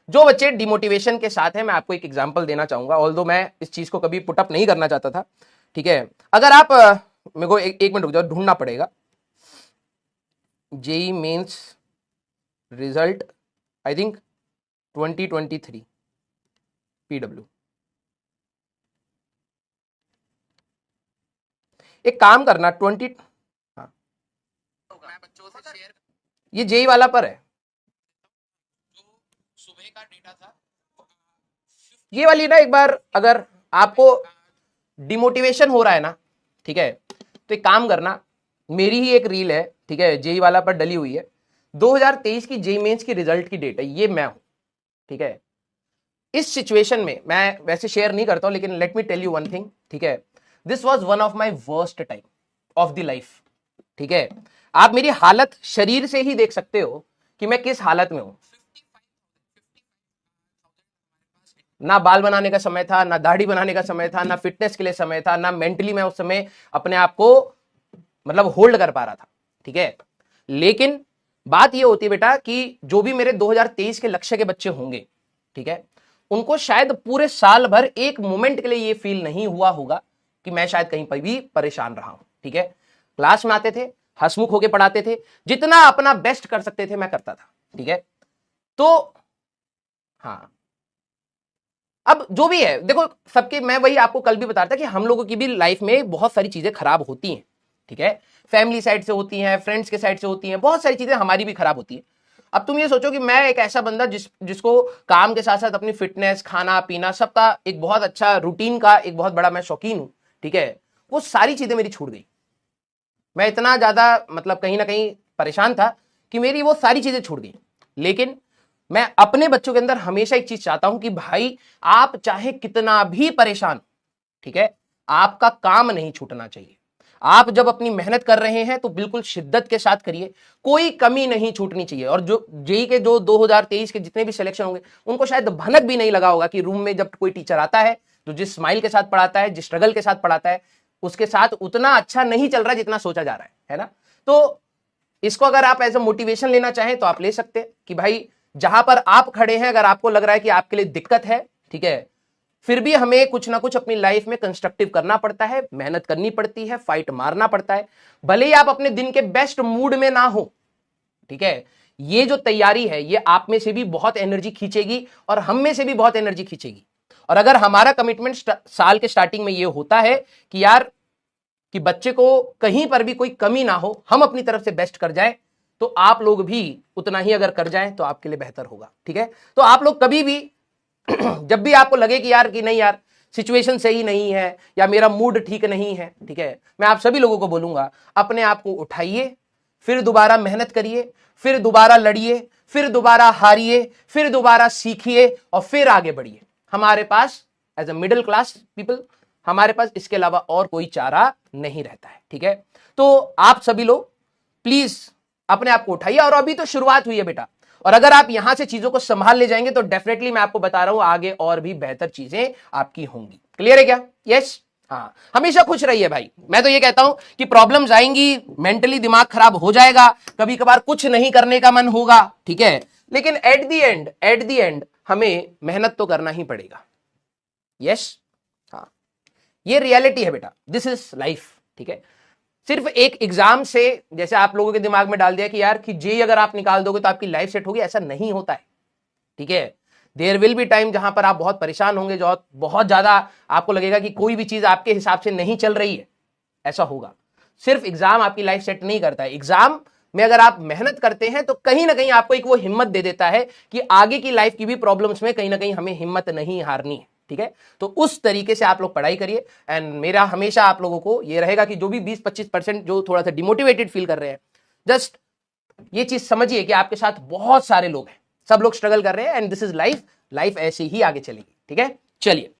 जो बच्चे डिमोटिवेशन के साथ हैं, मैं आपको एक एग्जांपल देना चाहूंगा, ऑल्दो मैं इस चीज को कभी पुटअप नहीं करना चाहता था, ठीक है। अगर आप मेरे को एक मिनट रुक जाओ, ढूंढना पड़ेगा। JEE mains result I think 2023 PW. एक काम करना 20, हाँ मैं बच्चों से शेयर, ये जेई वाला पर है, जो सुबह का डेटा था ये वाली ना। एक बार अगर आपको डिमोटिवेशन हो रहा है ना, ठीक है, तो एक काम करना, मेरी ही एक रील है, ठीक है, जेई वाला पर डली हुई है, 2023 की जेई मेंस की रिजल्ट की डेट है, ये मैं हूं, ठीक है। इस सिचुएशन में मैं वैसे शेयर नहीं करता हूं, लेकिन let me tell you one thing, ठीक है, this was one of my worst time of the life, ठीक है। आप मेरी हालत शरीर से ही देख सकते हो कि मैं किस हालत में हूं। ना बाल बनाने का समय था, ना दाढ़ी बनाने का समय था, ना फिटनेस के लिए समय था, ना मेंटली मैं उस समय अपने आप को मतलब होल्ड कर पा रहा था, ठीक है। लेकिन बात यह होती है बेटा कि जो भी मेरे 2023 के लक्ष्य के बच्चे होंगे, ठीक है, उनको शायद पूरे साल भर एक मोमेंट के लिए यह फील नहीं हुआ होगा कि मैं शायद कहीं पर भी परेशान रहा हूं, ठीक है। क्लास में आते थे, हंसमुख होकर पढ़ाते थे, जितना अपना बेस्ट कर सकते थे मैं करता था, ठीक है। तो हाँ, अब जो भी है देखो, सबके, मैं वही आपको कल भी बता रहा था कि हम लोगों की भी लाइफ में बहुत सारी चीजें खराब होती हैं, ठीक है। फैमिली साइड से होती हैं, फ्रेंड्स के साइड से होती हैं, बहुत सारी चीजें हमारी भी खराब होती हैं। अब तुम ये सोचो कि मैं एक ऐसा बंदा जिसको काम के साथ साथ अपनी फिटनेस, खाना पीना सबका एक बहुत अच्छा रूटीन का एक बहुत बड़ा मैं शौकीन हूं, ठीक है। वो सारी चीजें मेरी छूट गई। मैं इतना ज्यादा मतलब कहीं ना कहीं परेशान था कि मेरी वो सारी चीजें छूट गई। लेकिन मैं अपने बच्चों के अंदर हमेशा एक चीज चाहता हूं कि भाई आप चाहे कितना भी परेशान, ठीक है, आपका काम नहीं छूटना चाहिए। आप जब अपनी मेहनत कर रहे हैं तो बिल्कुल शिद्दत के साथ करिए, कोई कमी नहीं छूटनी चाहिए। और जो जेई के जो 2023 के जितने भी सिलेक्शन होंगे, उनको शायद भनक भी नहीं लगा होगा कि रूम में जब कोई टीचर आता है तो जिस स्माइल के साथ पढ़ाता है, जिस स्ट्रगल के साथ पढ़ाता है, उसके साथ उतना अच्छा नहीं चल रहा जितना सोचा जा रहा है ना। तो इसको अगर आप एज अ मोटिवेशन लेना चाहें तो आप ले सकते हैं कि भाई जहां पर आप खड़े हैं, अगर आपको लग रहा है कि आपके लिए दिक्कत है, ठीक है, फिर भी हमें कुछ ना कुछ अपनी लाइफ में कंस्ट्रक्टिव करना पड़ता है, मेहनत करनी पड़ती है, फाइट मारना पड़ता है। भले ही आप अपने दिन के बेस्ट मूड में ना हो, ठीक है, ये जो तैयारी है ये आप में से भी बहुत एनर्जी खींचेगी और हम में से भी बहुत एनर्जी खींचेगी। और अगर हमारा कमिटमेंट साल के स्टार्टिंग में ये होता है कि यार कि बच्चे को कहीं पर भी कोई कमी ना हो, हम अपनी तरफ से बेस्ट कर जाए, तो आप लोग भी उतना ही अगर कर जाएं तो आपके लिए बेहतर होगा, ठीक है। तो आप लोग कभी भी जब भी आपको लगे कि यार कि नहीं यार सिचुएशन सही नहीं है या मेरा मूड ठीक नहीं है, ठीक है, मैं आप सभी लोगों को बोलूंगा अपने आप को उठाइए, फिर दोबारा मेहनत करिए, फिर दोबारा लड़िए, फिर दोबारा हारिए, फिर दोबारा सीखिए और फिर आगे बढ़िए। हमारे पास as a middle class people, हमारे पास इसके अलावा और कोई चारा नहीं रहता है, ठीक है। तो आप सभी लोग प्लीज अपने आप को उठाइए, और अभी तो शुरुआत हुई है बेटा, और अगर आप यहां से चीजों को संभाल ले जाएंगे तो डेफिनेटली मैं आपको बता रहा हूं आगे और भी बेहतर चीजें आपकी होंगी। क्लियर है क्या? यस। हाँ, हमेशा खुश रहिए भाई। मैं तो ये कहता हूं कि प्रॉब्लम्स आएंगी, मेंटली दिमाग खराब हो जाएगा, कभी कभार कुछ नहीं करने का मन होगा, ठीक है, लेकिन एट द एंड हमें मेहनत तो करना ही पड़ेगा। यस। हाँ, ये रियलिटी है बेटा, दिस इज लाइफ, ठीक है। सिर्फ एक एग्जाम से जैसे आप लोगों के दिमाग में डाल दिया कि यार कि जेई अगर आप निकाल दोगे तो आपकी लाइफ सेट होगी, ऐसा नहीं होता है, ठीक है। देयर विल बी टाइम जहां पर आप बहुत परेशान होंगे, जो बहुत ज्यादा आपको लगेगा कि कोई भी चीज आपके हिसाब से नहीं चल रही है, ऐसा होगा। सिर्फ एग्जाम आपकी लाइफ सेट नहीं करता है। एग्जाम में अगर आप मेहनत करते हैं तो कहीं ना कहीं आपको एक वो हिम्मत दे देता है कि आगे की लाइफ की भी प्रॉब्लम्स में कहीं ना कहीं हमें हिम्मत नहीं हारनी है, ठीक है। तो उस तरीके से आप लोग पढ़ाई करिए। एंड मेरा हमेशा आप लोगों को ये रहेगा कि जो भी 20-25% जो थोड़ा सा डिमोटिवेटेड फील कर रहे हैं, जस्ट ये चीज समझिए कि आपके साथ बहुत सारे लोग हैं, सब लोग स्ट्रगल कर रहे हैं, and this is life, life ऐसे ही आगे चलेगी, ठीक है। चलिए